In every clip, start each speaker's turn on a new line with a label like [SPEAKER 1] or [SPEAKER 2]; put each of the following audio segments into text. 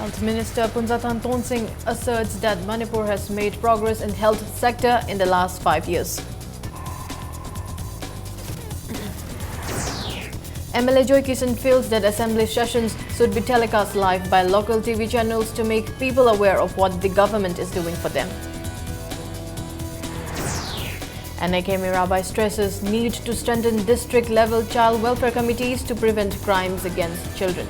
[SPEAKER 1] Health Minister Punjathang Tonsing asserts that Manipur has made progress in health sector in the last 5 years. MLA Joy Kishan feels that assembly sessions should be telecast live by local TV channels to make people aware of what the government is doing for them. NIK Mirabai stresses need to strengthen district-level child welfare committees to prevent crimes against children.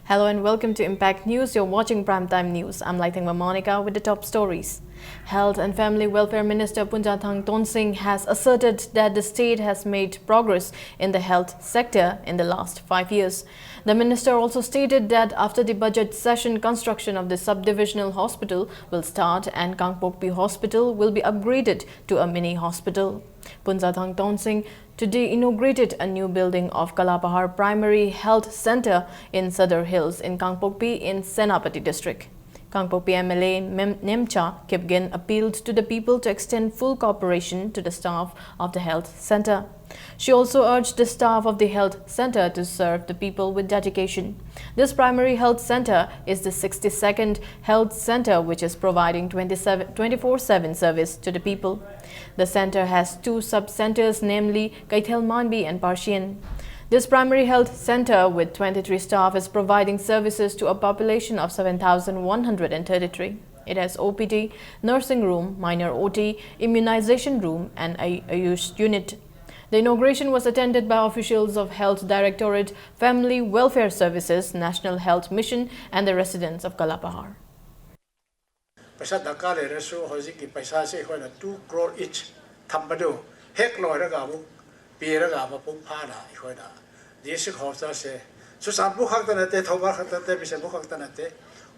[SPEAKER 1] Hello and welcome to Impact News. You're watching Primetime News. I'm Laithengma Monica with the top stories. Health and Family Welfare Minister Punjathang Tonsing has asserted that the state has made progress in the health sector in the last 5 years. The minister also stated that after the budget session, construction of the subdivisional hospital will start and Kangpokpi Hospital will be upgraded to a mini hospital. Punjathang Tonsing today inaugurated a new building of Kalapahar Primary Health Center in Sadar Hills in Kangpokpi in Senapati district. Kangpokpi MLA Nemcha Kipgen appealed to the people to extend full cooperation to the staff of the health center. She also urged the staff of the health center to serve the people with dedication. This primary health center is the 62nd health center which is providing 24/7 service to the people. The center has 2 sub-centers, namely Kaithel Manbi and Parshian. This primary health center with 23 staff is providing services to a population of 7,133. It has OPD, nursing room, minor OT, immunization room and Ayush unit. The inauguration was attended by officials of Health Directorate, Family Welfare Services, National Health Mission and the residents of Kalapahar.
[SPEAKER 2] Paisa Dakar resu hoji ki paisa se hoina 2 crore each thambadu hek loiraga mu piraga ma pung phana hoina district hospital se so sambu khakta te thoba khakta te bise bu khakta te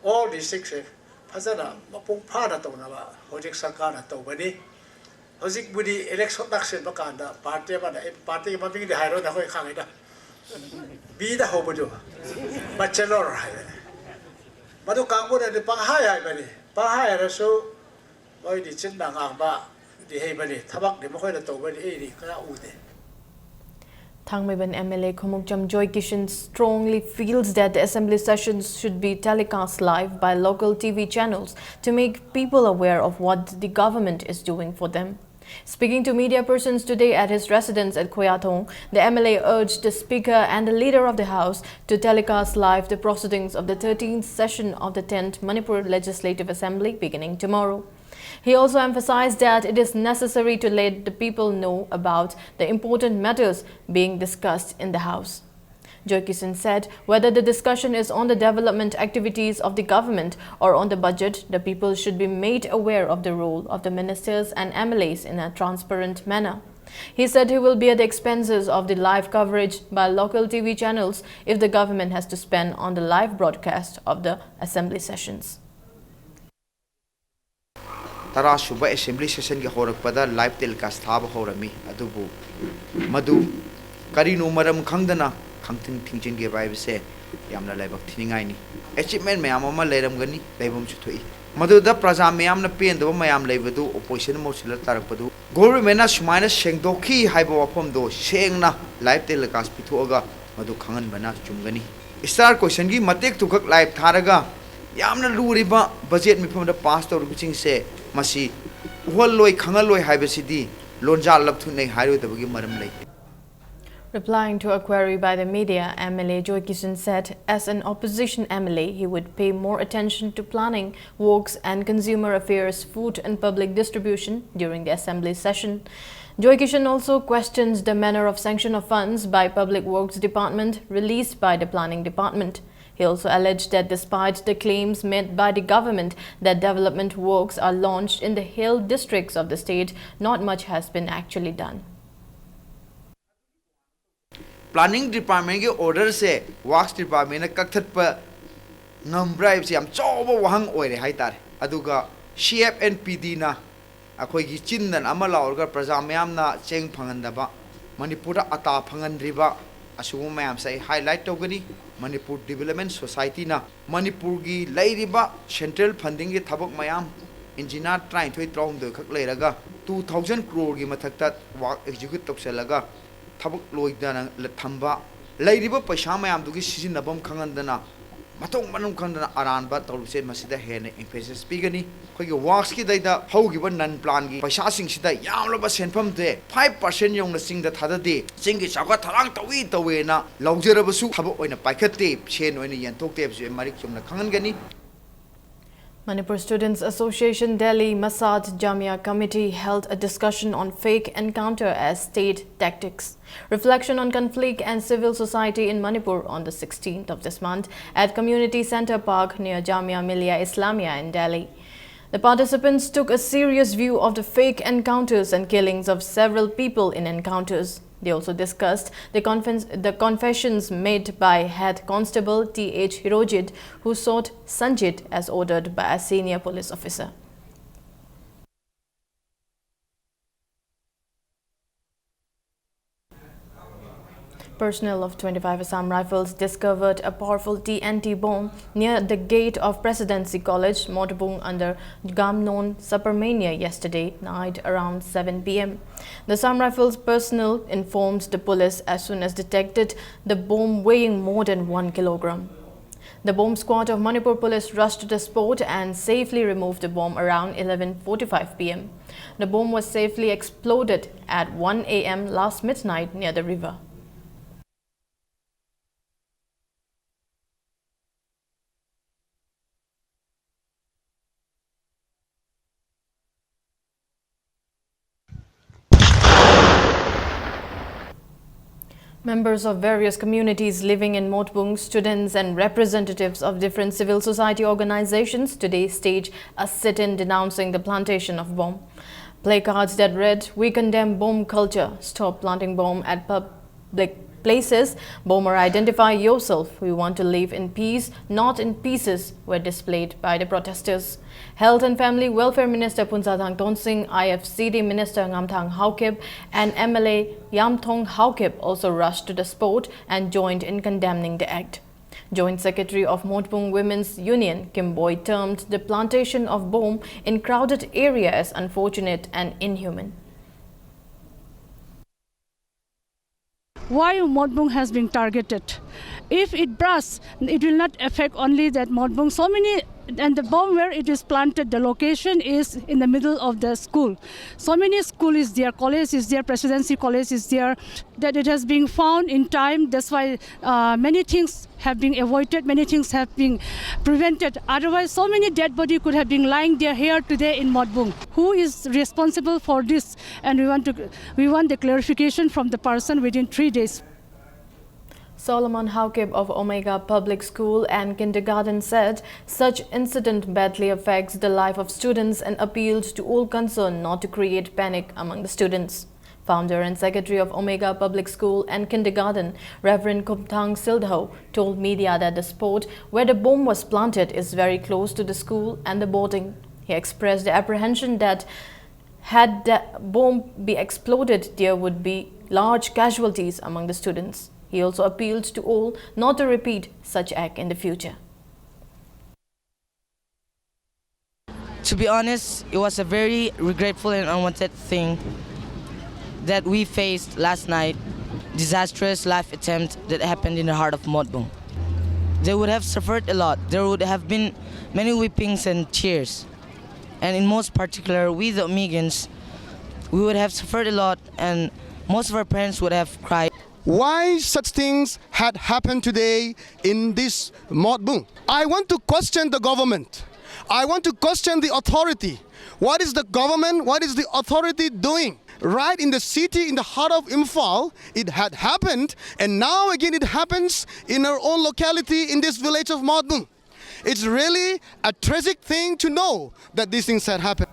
[SPEAKER 2] all district se phajana ma pung phana to na ba hoji sarkar na to bani hoji budi election action ba kanda party ba party ma bing de hairo da hoi khangai da bi da hobudu bachelor hai madu kangbu de pang hai hai bani Bahaya rasu, boy di chin bang ba di hei bani thabak di mahoy na to bani di kaya ude.
[SPEAKER 1] Thangmaiban MLA Khumukcham Joy Kishan strongly feels that the assembly sessions should be telecast live by local TV channels to make people aware of what the government is doing for them. Speaking to media persons today at his residence at Koyathong, the MLA urged the Speaker and the Leader of the House to telecast live the proceedings of the 13th session of the 10th Manipur Legislative Assembly beginning tomorrow. He also emphasized that it is necessary to let the people know about the important matters being discussed in the House. Joy Kishan said whether the discussion is on the development activities of the government or on the budget, the people should be made aware of the role of the ministers and MLAs in a transparent manner. He said he will bear the expenses of the live coverage by local TV channels if the government has to spend on the live broadcast of the assembly sessions.
[SPEAKER 3] Tara Suba assembly session ki horakpada live telecast thaba horami adubu madu karino maram khangdana khangting thingjin ge bai se yamna laibak thiningai ni achievement mayam ama leiram gani leibum chu thoi madu da praja mayam na pen do mayam leibadu opposition mochila tarakpadu government na sumaina sengdokhi haiba wafam do sengna live telecast pithoga madu khangan bana chumgani star question gi matek tukak live tharaga yamna luriba budget mifam da pass tor kuching se masi hol loi khangal loi haibasidi lonjal lab thunai hairo tabagi maram lei.
[SPEAKER 1] Replying to a query by the media, MLA Joy Kishan said as an opposition MLA, he would pay more attention to planning, works and consumer affairs, food and public distribution during the assembly session. Joy Kishan also questions the manner of sanction of funds by Public Works Department released by the Planning Department. He also alleged that despite the claims made by the government that development works are launched in the hill districts of the state, not much has been actually done.
[SPEAKER 3] Planning Department ke order se Works Department na kakthat pa ngambrai se am choba wahang oire haitar aduga CFNPD na akhoi gi chindan ama laurga praja mayam na cheng phangandaba Manipur ata phangandriba asugu mayam sai highlight togani Manipur Development Society na Manipur gi lairiba central funding ge thabak mayam engineer try thoi trom do khak leiraga 2000 crore gi mathakta work execute topselaga Tabuk Loidana Latamba ꯂꯩꯔꯤꯕ ꯄꯩꯁꯥ ꯃꯌꯥꯝꯗꯨꯒꯤ ꯁꯤꯖꯤꯟꯅꯐꯝ ꯈꯪꯍꯟꯗꯅ ꯃꯇꯧ ꯃꯅꯨꯡ ꯈꯪꯗꯅ ꯑꯔꯥꯟꯕ ꯇꯧꯔꯤꯁꯦ ꯃꯁꯤꯗ ꯍꯦꯟꯅ emphasis ꯄꯤꯒꯅꯤ ꯑꯩꯈꯣꯏꯒꯤ ꯋꯥꯛꯁꯀꯤꯗꯩꯗ ꯍꯧꯈꯤꯕ ꯅꯟ ꯄ꯭ꯂꯥꯟꯒꯤ ꯄꯩꯁꯥꯁꯤꯡꯁꯤꯗ ꯌꯥꯝꯂꯕ ꯁꯦꯟꯐꯝꯁꯦ 5% ꯌꯧꯅ ꯆꯤꯡꯗ ꯊꯥꯗꯗꯦ ꯆꯤꯡꯒꯤ ꯆꯥꯎꯈꯠ ꯊꯧꯔꯥꯡ ꯇꯧꯋꯦꯅ ꯂꯧꯖꯔꯕꯁꯨ ꯊꯕꯛ ꯑꯣꯏꯅ ꯄꯥꯏꯈꯠꯇꯦ ꯁꯦꯟ ꯑꯣꯏꯅ ꯌꯦꯟꯊꯣꯛꯇꯦ ꯍꯥꯏꯕꯁꯨ ꯃꯔꯤꯛ ꯆꯨꯝꯅ ꯈꯪꯍꯟꯒꯅꯤ.
[SPEAKER 1] Manipur Students Association Delhi Masad Jamia Committee held a discussion on fake encounter as state tactics. Reflection on conflict and civil society in Manipur on the 16th of this month at Community Centre Park near Jamia Millia Islamia in Delhi. The participants took a serious view of the fake encounters and killings of several people in encounters. They also discussed the confessions made by Head Constable T.H. Hirojit, who sought Sanjit as ordered by a senior police officer. Personnel of 25 Assam Rifles discovered a powerful TNT bomb near the gate of Presidency College, Motbung under Gamnon Supermania yesterday night around 7 p.m. The Assam Rifles personnel informed the police as soon as detected the bomb weighing more than 1 kilogram. The bomb squad of Manipur police rushed to the spot and safely removed the bomb around 11:45 p.m. The bomb was safely exploded at 1 a.m. last midnight near the river. Members of various communities living in Motbung, students and representatives of different civil society organizations today staged a sit-in denouncing the plantation of bomb. Placards that read, "We condemn bomb culture, stop planting bomb at public places, bomber identify yourself, we want to live in peace, not in pieces," were displayed by the protesters. Health and Family Welfare Minister Punsatang Tonsing, IFCD Minister Ngamthang Haokip and MLA Yamthong Haokip also rushed to the spot and joined in condemning the act. Joint Secretary of Motbung Women's Union, Kim Boy, termed the plantation of bomb in crowded area as unfortunate and inhuman.
[SPEAKER 4] Why Motbung has been targeted? If it bursts, it will not affect only that Motbung. So many, and the bomb where it is planted, the location is in the middle of the school. So many school is there, college is there, Presidency College is there. That it has been found in time. That's why many things have been avoided, many things have been prevented. Otherwise, so many dead bodies could have been lying there here today in Motbung. Who is responsible for this? And we want the clarification from the person within 3 days.
[SPEAKER 1] Solomon Haokip of Omega Public School and Kindergarten said such incident badly affects the life of students and appealed to all concerned not to create panic among the students. Founder and Secretary of Omega Public School and Kindergarten, Reverend Kumthang Sildho, told media that the spot where the bomb was planted is very close to the school and the boarding. He expressed the apprehension that had the bomb be exploded, there would be large casualties among the students. He also appealed to all not to repeat such act in the future.
[SPEAKER 5] To be honest, it was a very regretful and unwanted thing that we faced last night, disastrous life attempt that happened in the heart of Motbung. They would have suffered a lot. There would have been many weepings and tears. And in most particular, we the Omegans, we would have suffered a lot and most of our parents would have cried.
[SPEAKER 6] Why such things had happened today in this Motbung? I want to question the government. I want to question the authority. What is the government, what is the authority doing? Right in the city, in the heart of Imphal, it had happened, and now again it happens in our own locality in this village of Motbung. It's really a tragic thing to know that these things had happened.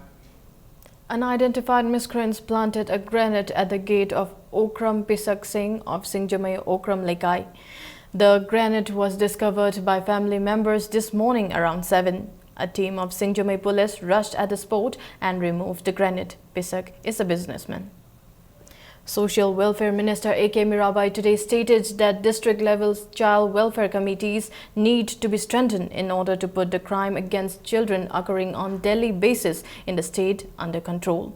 [SPEAKER 1] Unidentified miscreants planted a grenade at the gate of Okram Pisak Singh of Singjamai Okram Lekai. The grenade was discovered by family members this morning around 7. A team of Singjamai police rushed at the spot and removed the grenade. Pisak is a businessman. Social Welfare Minister A.K. Mirabai today stated that district-level child welfare committees need to be strengthened in order to put the crime against children occurring on daily basis in the state under control.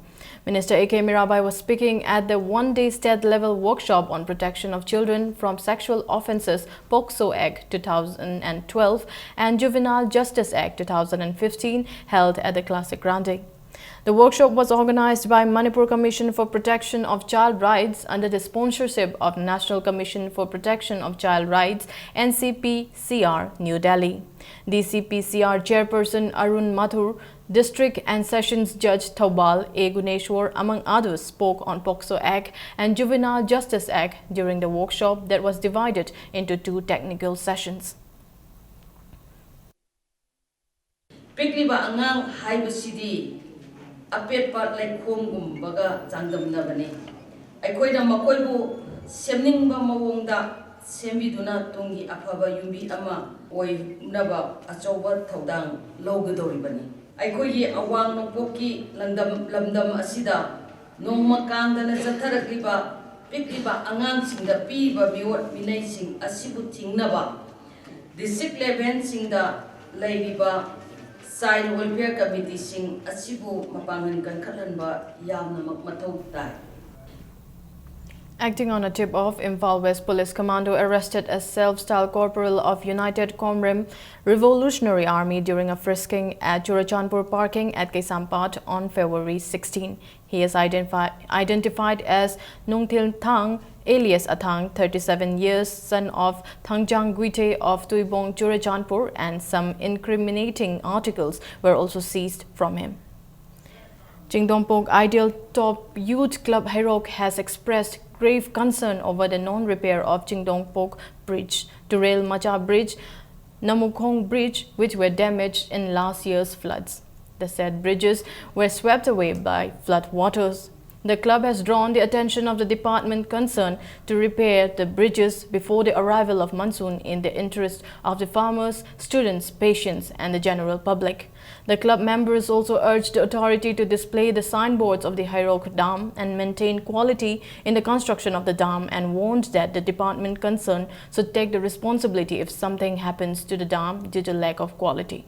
[SPEAKER 1] Minister A.K. Mirabai was speaking at the one-day state-level workshop on protection of children from sexual offences POCSO Act 2012 and Juvenile Justice Act 2015 held at the Classic Grande. The workshop was organized by Manipur Commission for Protection of Child Rights under the sponsorship of National Commission for Protection of Child Rights NCPCR, New Delhi. DCPCR Chairperson Arun Mathur, District and Sessions Judge Thaubal A. Guneshwar, among others, spoke on POCSO Act and Juvenile Justice Act during the workshop that was divided into two technical sessions.
[SPEAKER 7] Apet part like home baga jandam nabani. Aikoida makoibu semning ba mawongda sembiduna tungi afaba yumbi ama oi naba achoba thaudang logadoribani. Aikoyi awang nokpoki lamdam asida nongma kangdana jatharakliba pikliba angang singda piba miwat minai sing asibu thingnaba district level singda laibiba Child Welfare Committee sing asibu mapangan kan khalanba yamna matau tai.
[SPEAKER 1] Acting on a tip-off, Imphal West Police Commando arrested a self-styled corporal of United Comrade Revolutionary Army during a frisking at Churachandpur parking at Kesampat on February 16. He is identified as Nungtil Thang, alias Athang, 37 years, son of Thangjang Guite of Tuibong, Churachandpur, and some incriminating articles were also seized from him. Jingdongpok Ideal Top Youth Club Hairok has expressed grave concern over the non-repair of Jingdongpok Bridge, Turel Macha Bridge, Namukhong Bridge, which were damaged in last year's floods. The said bridges were swept away by flood waters. The club has drawn the attention of the department concerned to repair the bridges before the arrival of monsoon in the interest of the farmers, students, patients and the general public. The club members also urged the authority to display the signboards of the Hairok Dam and maintain quality in the construction of the dam, and warned that the department concerned should take the responsibility if something happens to the dam due to lack of quality.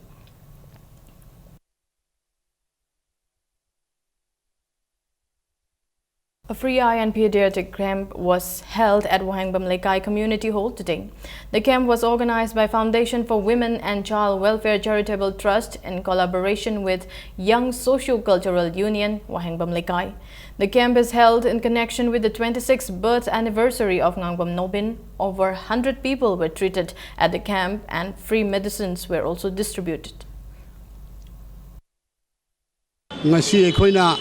[SPEAKER 1] A free eye and pediatric camp was held at Wahangbam Lekai Community Hall today. The camp was organized by Foundation for Women and Child Welfare Charitable Trust in collaboration with Young Socio-Cultural Union, Wahangbam Lekai. The camp is held in connection with the 26th birth anniversary of Ngangbam Nobin. Over 100 people were treated at the camp and free medicines were also distributed.
[SPEAKER 8] Ngasi ekhoina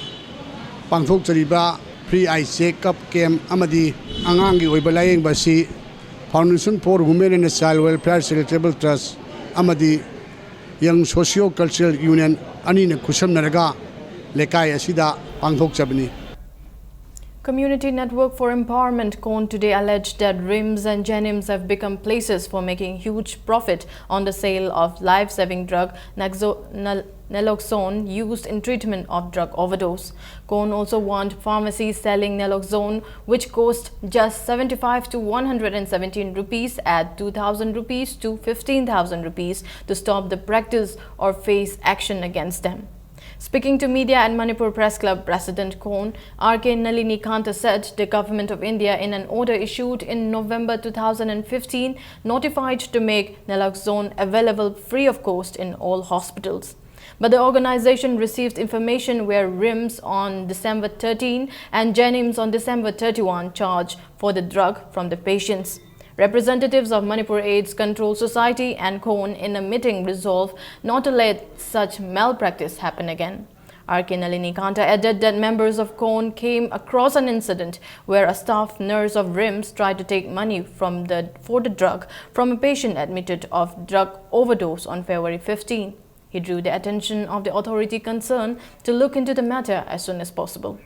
[SPEAKER 8] pangthok chariba free eye check-up camp amadi angangi oibalayeng basi Foundation for Women and Child Welfare Charitable Trust amadi Young Socio-Cultural Union anina khusamnaraga lekai asida pangthok chabani.
[SPEAKER 1] Community Network for Empowerment CON today alleged that RIMS and Jenims have become places for making huge profit on the sale of life-saving drug naloxone used in treatment of drug overdose. CON also warned pharmacies selling naloxone, which cost just 75 to 117 rupees at 2,000 rupees to 15,000 rupees, to stop the practice or face action against them. Speaking to media at Manipur Press Club, President CON R.K. Nalini Kanta said the Government of India, in an order issued in November 2015, notified to make naloxone available free of cost in all hospitals. But the organization received information where RIMS on December 13 and Jenims on December 31 charged for the drug from the patients. Representatives of Manipur AIDS Control Society and CON in a meeting resolved not to let such malpractice happen again. R.K. Nalini Kanta added that members of CON came across an incident where a staff nurse of RIMS tried to take money for the drug from a patient admitted of drug overdose on February 15. He drew the attention of the authority concerned to look into the matter as soon as possible.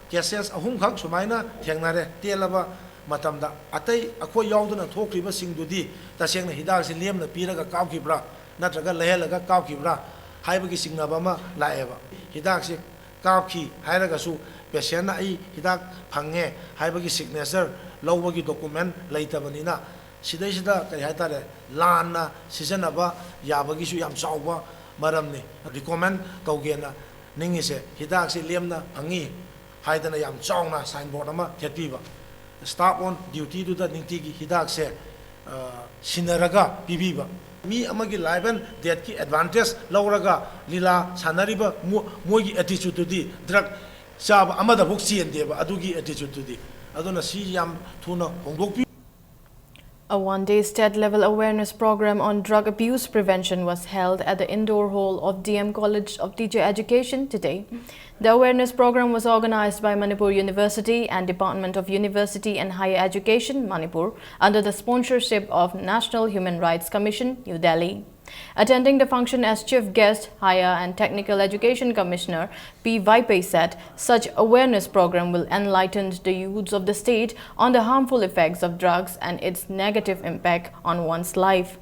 [SPEAKER 9] Cases ahum khak sumaina thengnare telaba matamda atai akho yauduna thokriba singdudi tasengna hidak sin lemna piraga kawkibra natraga lehelaga kawkibra haibagi singnaba ma laeba hidak se kawki hairaga su patient ai hidak phange haibagi signature lawbagi document leitabanina sidai sida kai haitare lanna sijanaba yabagi su yam chawba maramni recommend kaugena ningise hidak si liamna angi haidana yam chawna signboard ama thetpiba staff on duty to the ningtigi hidak se sinaraga pibiba mi amagi life and death ki advantage lauraga lila sanariba mogi attitude to the drug sab amada bukchi endeba adugi attitude to the aduna si yam thuna hongdokpi.
[SPEAKER 1] A one-day state-level awareness program on drug abuse prevention was held at the indoor hall of DM College of Teacher Education today. The awareness program was organized by Manipur University and Department of University and Higher Education, Manipur, under the sponsorship of National Human Rights Commission, New Delhi. Attending the function as chief guest, Higher and Technical Education Commissioner P. Vaipai said such awareness program will enlighten the youths of the state on the harmful effects of drugs and its negative impact on one's life.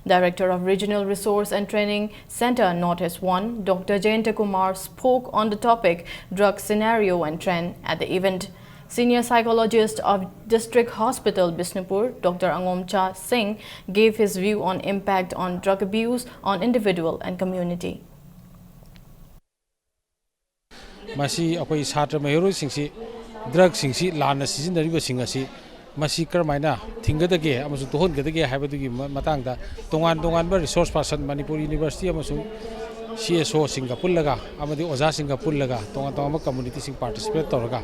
[SPEAKER 1] Director of Regional Resource and Training Center Northeast 1, Dr. Jayanta Kumar spoke on the topic drug scenario and trend at the event. Senior psychologist of District Hospital Bishnupur, Dr. Angomcha Singh, gave his view on impact on drug abuse on individual and community.
[SPEAKER 10] Masi akoi chhatra mahero singsi drug singsi lana sizinariba singasi masi karmaina thingadage amasu tohon gadage haibadagi matangda tongan ba resource person Manipur University amasu CSO Singapore amadi oja Singapore tongan community sing participate toraga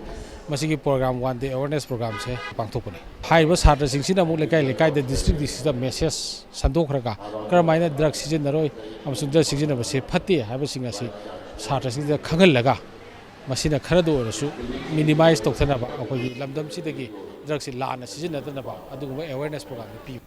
[SPEAKER 10] masigi program one day awareness program se pangthopani haiba satra singsina mu lekai the district system message sandokraga karmaina drug season naroi amasu drug season abase phatti haiba singasi satra singda khangalaga masina kharadu orasu minimize tokthana ba akoi lamdam sidagi drugs lana season adanaba aduguma awareness program pi.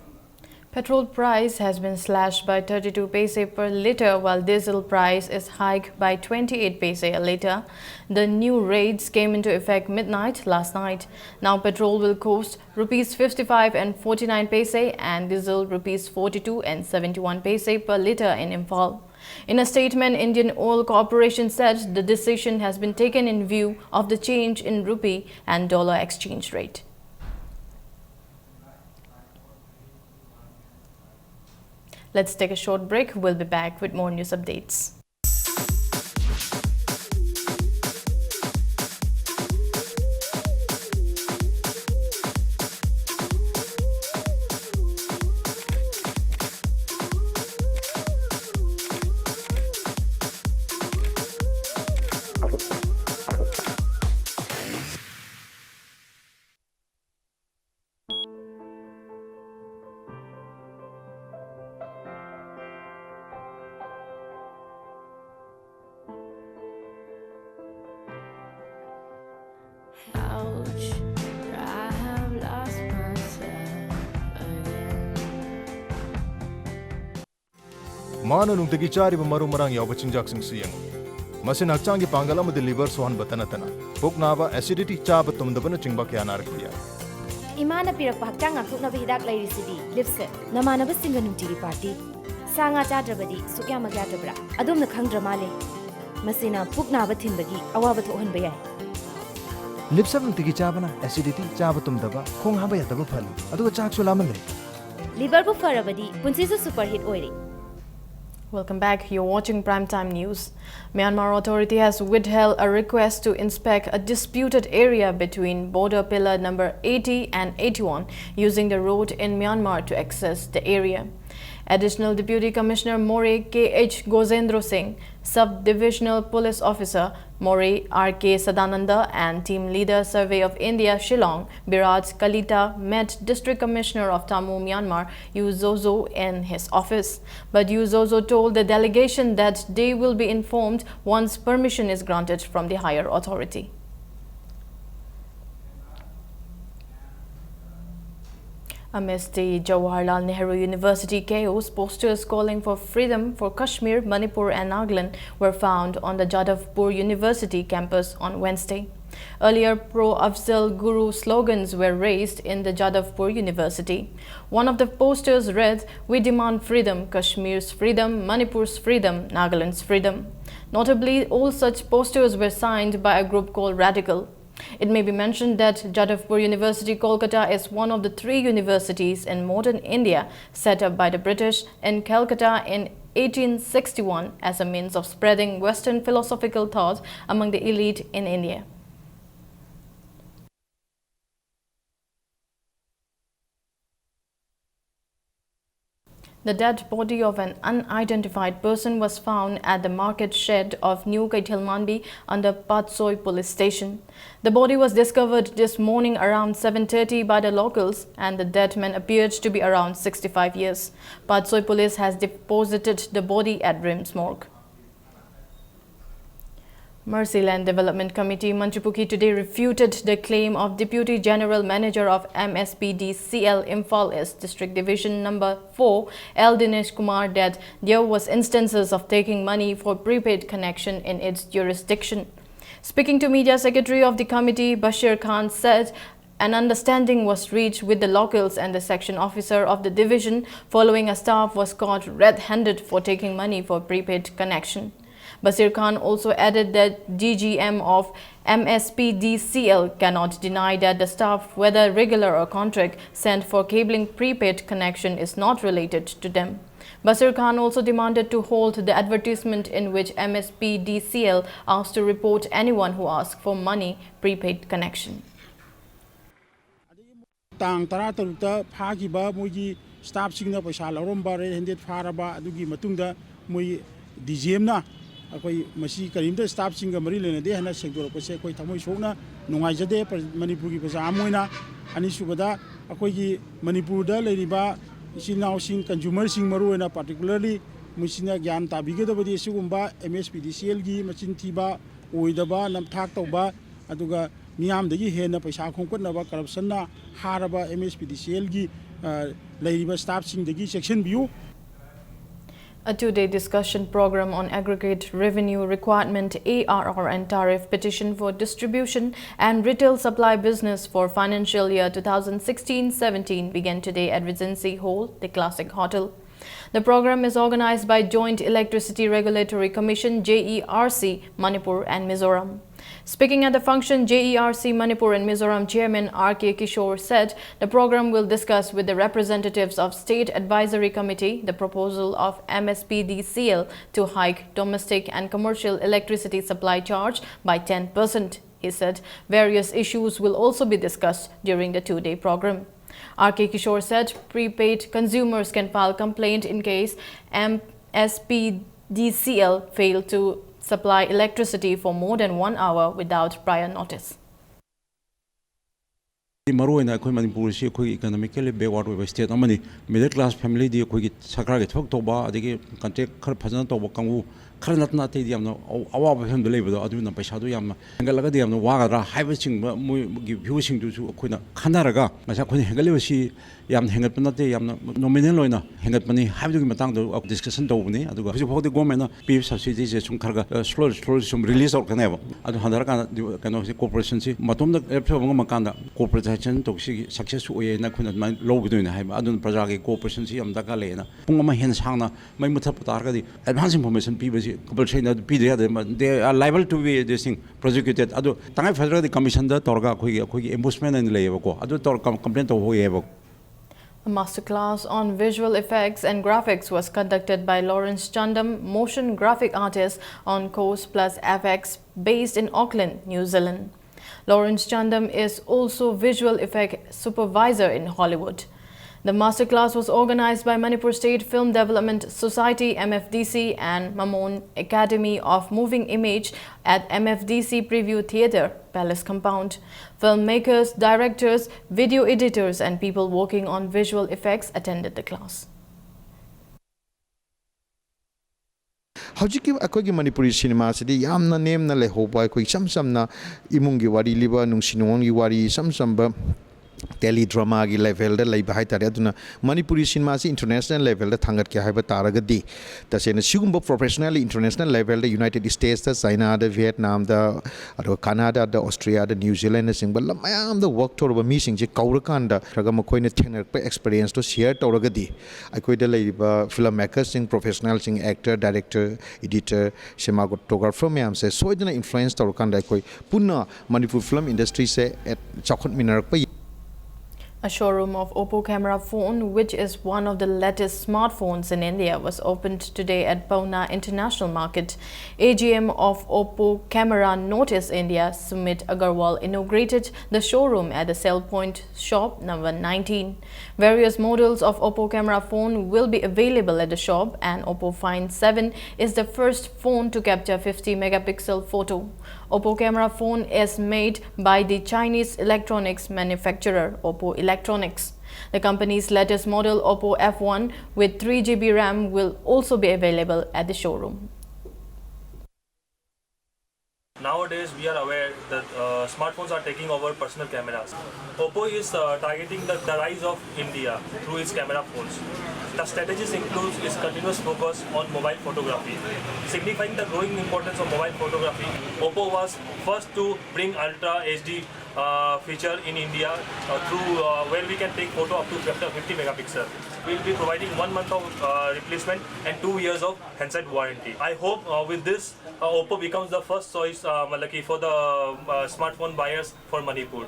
[SPEAKER 1] Petrol price has been slashed by 32 paise per litre while diesel price is hiked by 28 paise a litre. The new rates came into effect midnight last night. Now petrol will cost rupees 55 and 49 paise and diesel rupees 42 and 71 paise per litre in Imphal. In a statement, Indian Oil Corporation said the decision has been taken in view of the change in rupee and dollar exchange rate. Let's take a short break. We'll be back with more news updates.
[SPEAKER 11] Mana nungtagi chari maru marang yaw bachinjak sing siyang. Masin hakchang ki pangal amadi liver sohan batana tana. Pok naba acidity cha batum dabana chingba kya narak diya.
[SPEAKER 12] Imana pirak hakchang ngakuk na bihidak lai risidi. Lipse namana basinga nungtigi party. Sanga chadrabadi sukya magya drabra. Adum na khang dramale. Masina puk naba thimbagi awa bathohan bayai.
[SPEAKER 13] Lipse nungtigi chabana acidity cha batum daba khong haba yataba phali. Adu chak sulaman le.
[SPEAKER 12] Liver bu farabadi punsisu superhit oiri.
[SPEAKER 1] Welcome back. You're watching Primetime News. Myanmar Authority has withheld a request to inspect a disputed area between border pillar number 80 and 81 using the road in Myanmar to access the area. Additional Deputy Commissioner More K.H. Gozendro Singh, Sub-Divisional Police Officer More R.K. Sadananda and Team Leader Survey of India Shillong, Biraj Kalita met District Commissioner of Tamil Myanmar, Yu Zozo, in his office. But Yu Zozo told the delegation that they will be informed once permission is granted from the higher authority. Amidst the Jawaharlal Nehru University chaos, posters calling for freedom for Kashmir, Manipur and Nagaland were found on the Jadavpur University campus on Wednesday. Earlier, pro-Afzal Guru slogans were raised in the Jadavpur University. One of the posters read, "We demand freedom, Kashmir's freedom, Manipur's freedom, Nagaland's freedom." Notably, all such posters were signed by a group called Radical. It may be mentioned that Jadavpur University, Kolkata is one of the 3 universities in modern India set up by the British in Calcutta in 1861 as a means of spreading Western philosophical thought among the elite in India. The dead body of an unidentified person was found at the market shed of New Kaithilmanbi under Patsoi police station. The body was discovered this morning around 7:30 by the locals, and the dead man appeared to be around 65 years. Patsoi police has deposited the body at RIMS morgue. Mercyland Development Committee Mantripuki today refuted the claim of Deputy General Manager of MSPDCL Imphal East District Division Number 4, L. Dinesh Kumar, that there was instances of taking money for prepaid connection in its jurisdiction. Speaking to Media Secretary of the committee, Bashir Khan said an understanding was reached with the locals and the section officer of the division following a staff was caught red-handed for taking money for prepaid connection. Basir Khan also added that DGM of MSPDCL cannot deny that the staff, whether regular or contract, sent for cabling prepaid connection is not related to them. Basir Khan also demanded to hold the advertisement in which MSPDCL asked to report anyone who asked for money prepaid connection.
[SPEAKER 14] Tang Taratarta Pagiba Mugi staff signal Pasha Loromba handed Faraba Adugi Matunda Mui DGM अकोई Masih करीमदा staff सिंग मरी लेने दे हना sector को से कोई थमोई सोना नुंगाइज दे मणिपुर की प्रजा आमोइना अनि सुबदा अकोई की मणिपुर दा लेरिबा इसिनाउ सिंग कंज्यूमर सिंग मरुएना पार्टिकुलरली मुसिना ज्ञान ताबिगदबदि सिगुम्बा MSPDCL की मचिन थीबा ओइदबा नमथाक तौबा अदुगा मियामदगी हेना पैसा खोंकटनबा करप्शनना हारबा MSPDCL की लेरिबा स्टाफ सिंगदगी सेक्शन बियू.
[SPEAKER 1] A two-day discussion program on aggregate revenue requirement ARR and tariff petition for distribution and retail supply business for financial year 2016-17 began today at Regency Hall, the Classic Hotel. The program is organized by Joint Electricity Regulatory Commission JERC, Manipur and Mizoram. Speaking at the function, JERC Manipur and Mizoram Chairman R.K. Kishore said the program will discuss with the representatives of State Advisory Committee the proposal of MSPDCL to hike domestic and commercial electricity supply charge by 10%. He said various issues will also be discussed during the two-day program. R.K. Kishore said prepaid consumers can file complaint in case MSPDCL fail to supply electricity for more than 1 hour without prior notice.
[SPEAKER 15] मरुएना अखोई मणिपुर से अखोई economically backward ओइबा state अमनी middle class family दी अखोई सरकार के थोक तोबा अदगी कंटेक्ट खर फजन तोबा कांगू खर नतना ते दी यामना अवाब फेम लेबदो अदुना पैसा दो यामना हेंगलगा दी यामना वागरा हाइबसिंग मुगी भ्यूसिंग दुसु अखोइना खानारगा मसा अखोइ हेंगलेबसी याम हेंगतपना ते यामना नॉमिनल ओइना हेंगतपनी हाइबदुगी मतंग दो डिस्कशन तोबनी अदुगा हजि फोदे गवर्नमेंट पी सब्सिडी जे सुम खरगा स्लो सुम रिलीज आउट कनेबा अदु हंदरका कनो से कॉर्पोरेशन से मतोमदा एफबंग मकांदा कॉर्पोरेशन तोसी सक्सेस ओइना खुना लोबदोइना हाइबा अदुन प्रजा के कॉर्पोरेशन से यम दका लेना पुंग अमा हेन सांगना मै मुथप तारगदी एडवांस इंफॉर्मेशन पीबसी compulsory they are liable to be this thing prosecuted. Ado tangai federal commission da torga khoi embussment and lay ko ado tor complaint to hoyebo.
[SPEAKER 1] A masterclass on visual effects and graphics was conducted by Lawrence Chandam, motion graphic artist on Course Plus FX based in Auckland, New Zealand. Lawrence Chandam is also visual effect supervisor in Hollywood. The masterclass was organized by Manipur State Film Development Society MFDC and Mamon Academy of Moving Image at MFDC Preview Theatre, Palace Compound. Filmmakers, directors, video editors and people working on visual effects attended the class.
[SPEAKER 16] Howjiki akogi Manipuri cinema sidi yamna nemna lehoba koi samsamna imungi wari liba nungsinongi wari samsamba teledrama gi level da leiba hai tare aduna Manipuri cinema si international level da thangat kya haiba taragadi tasena sigumba professionally international level da United States da China da Vietnam da aro Canada da Austria da New Zealand singba mayam da work torba mi sing je kaurakan da raga makoi na thengnak pa experience to share toragadi akoi da leiba filmmakers sing professional sing actor director editor cinematographer mayam se soidana influence torkan da akoi punna Manipur film industry se at chakhot minar pa.
[SPEAKER 1] A showroom of Oppo camera phone, which is one of the latest smartphones in India, was opened today at Pune International Market. AGM of Oppo Camera Notice India, Sumit Agarwal, inaugurated the showroom at the Sell Point shop number 19. Various models of Oppo camera phone will be available at the shop, and Oppo Find 7 is the first phone to capture 50-megapixel photo. Oppo camera phone is made by the Chinese electronics manufacturer Oppo Electronics. The company's latest model, Oppo F1 with 3 GB RAM, will also be available at the showroom.
[SPEAKER 17] Nowadays, we are aware that smartphones are taking over personal cameras. Oppo is targeting the rise of India through its camera phones. The strategies includes its continuous focus on mobile photography. Signifying the growing importance of mobile photography, Oppo was first to bring Ultra HD feature in India through where we can take photo up to 50 megapixel. We will be providing 1 month of replacement and 2 years of handset warranty. I hope with this Oppo becomes the first choice for the smartphone buyers for Manipur.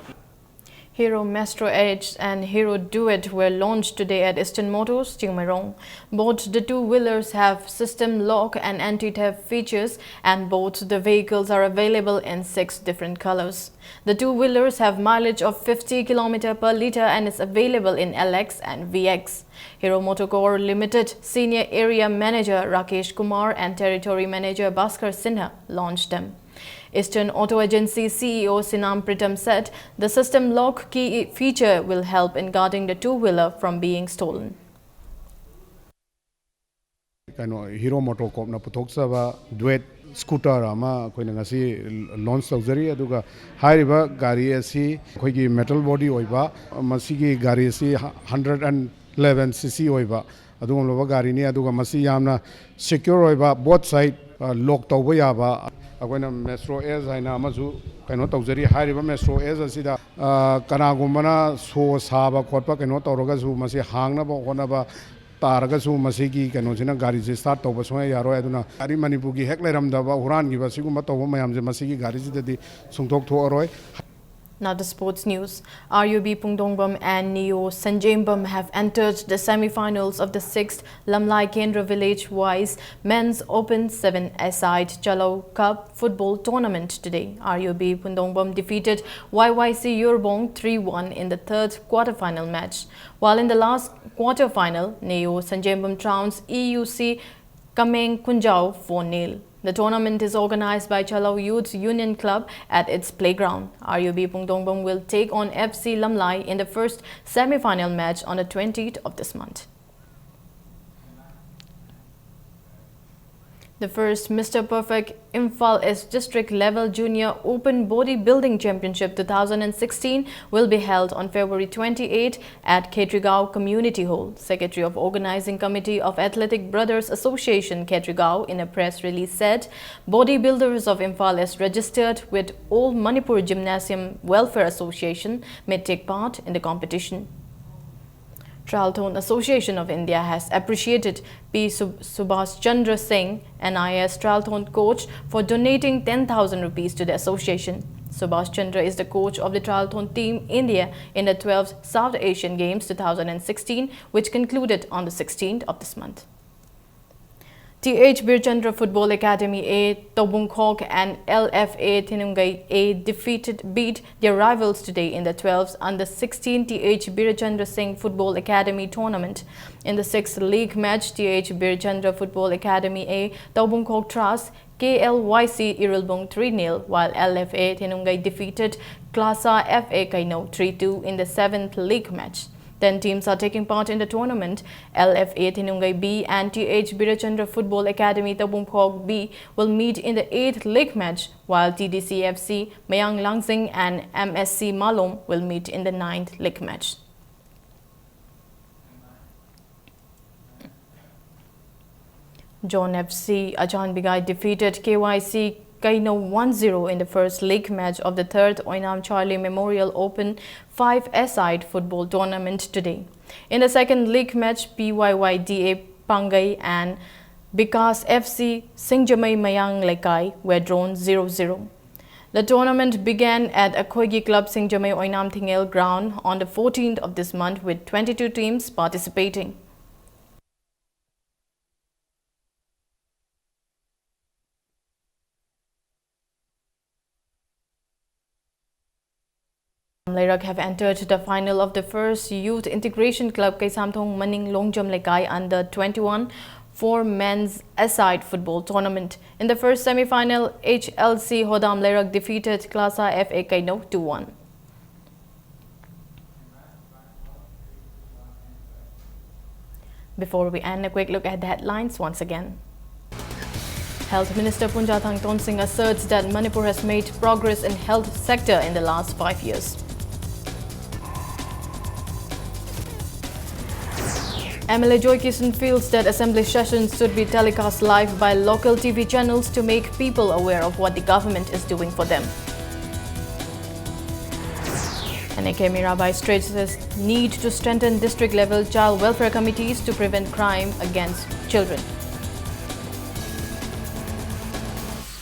[SPEAKER 1] Hero Maestro Edge and Hero Duet were launched today at Eastern Motors, Chingmairong. Both the two-wheelers have system lock and anti-theft features, and both the vehicles are available in 6 different colors. The two-wheelers have mileage of 50 km per litre and is available in LX and VX. Hero Motocore Limited Senior Area Manager Rakesh Kumar and Territory Manager Bhaskar Sinha launched them. Eastern Auto Agency CEO Sinam Pritam said the system lock key feature will help in guarding the two-wheeler from being stolen.
[SPEAKER 8] Hero Motocorp na puthokchaba Duet scooter ama koina ngasi launch tawjari aduga hairiba gari asi khoigi metal body oiba masigi gari asi 111 cc oiba adugom loba gari ni aduga masi yamna secure oiba both side lock tawba yaba akoina Maestro Edge haina amasu kaino tawjari hairiba Maestro Edge asida kanagumana so saba khotpa kaino tawraga su masi hangna ba honaba taragasu masigi kanosina gari je start tawba soya yaro aduna ari Manipur gi hek leramdaba huran gi basiguma tawba mayam je masigi gari je dadi sungthok tho aroi.
[SPEAKER 1] Now the sports news. RUB Pungdongbam and Neo Sanjembam have entered the semi-finals of the 6th Lamlai Kendra Village-wise Men's Open 7-a-side Chalo Cup football tournament today. RUB Pungdongbam defeated YYC Yurbong 3-1 in the 3rd quarter-final match, while in the last quarter-final, Neo Sanjembam trounced EUC Kameng Kunjao 4-0. The tournament is organized by Chalao Youth Union Club at its playground. RUB Pungdongbam will take on FC Lamlai in the first semi-final match on the 20th of this month. The first Mr. Perfect Imphal East District Level Junior Open Bodybuilding Championship 2016 will be held on February 28 at Khetrigao Community Hall. Secretary of Organizing Committee of Athletic Brothers Association Khetrigao in a press release said bodybuilders of Imphal East registered with All Manipur Gymnasium Welfare Association may take part in the competition. Triathlon Association of India has appreciated P. Subhash Chandra Singh, NIS triathlon coach, for donating 10,000 rupees to the association. Subhash Chandra is the coach of the triathlon team India in the 12th South Asian Games 2016, which concluded on the 16th of this month. TH Birchandra Football Academy A, Tobungkhok and LFA Thinungai A beat their rivals today in the 12th under-16 TH Birchandra Singh Football Academy tournament. In the 6th league match, TH Birchandra Football Academy A, Tobungkhok trounced KLYC Irilbong 3-0, while LFA Thinungai defeated Klasa FA Kaino 3-2 in the 7th league match. 10 teams are taking part in the tournament. LFA Thinungai B and TH Birchandra Football Academy Tobungkhok B will meet in the 8th league match, while TDC FC, Mayang Langsing and MSC Malom will meet in the 9th league match. John FC Ajahn Bigai defeated KYC Kaino 1-0 in the first league match of the 3rd Oinam Charlie Memorial Open 5-a-side football tournament today. In the 2nd league match, PYYDA Pangai and Bikas FC Singjamai Mayang Lekai were drawn 0-0. The tournament began at Akhoigi Club Singjamay Oinam Thingel ground on the 14th of this month with 22 teams participating. Leirak have entered the final of the first Youth Integration Club Kaisamthong Maning Longjam Lekai under 21 for men's aside football tournament. In the first semi-final, HLC Hodam Leirak defeated Klasa FA Kaino 2-1. Before we end, a quick look at the headlines once again. Health Minister Punjathang Tonsingh asserts that Manipur has made progress in health sector in the last 5 years. MLA Joy Kishan feels that assembly sessions should be telecast live by local TV channels to make people aware of what the government is doing for them. NAK Mirabai stresses need to strengthen district-level child welfare committees to prevent crime against children.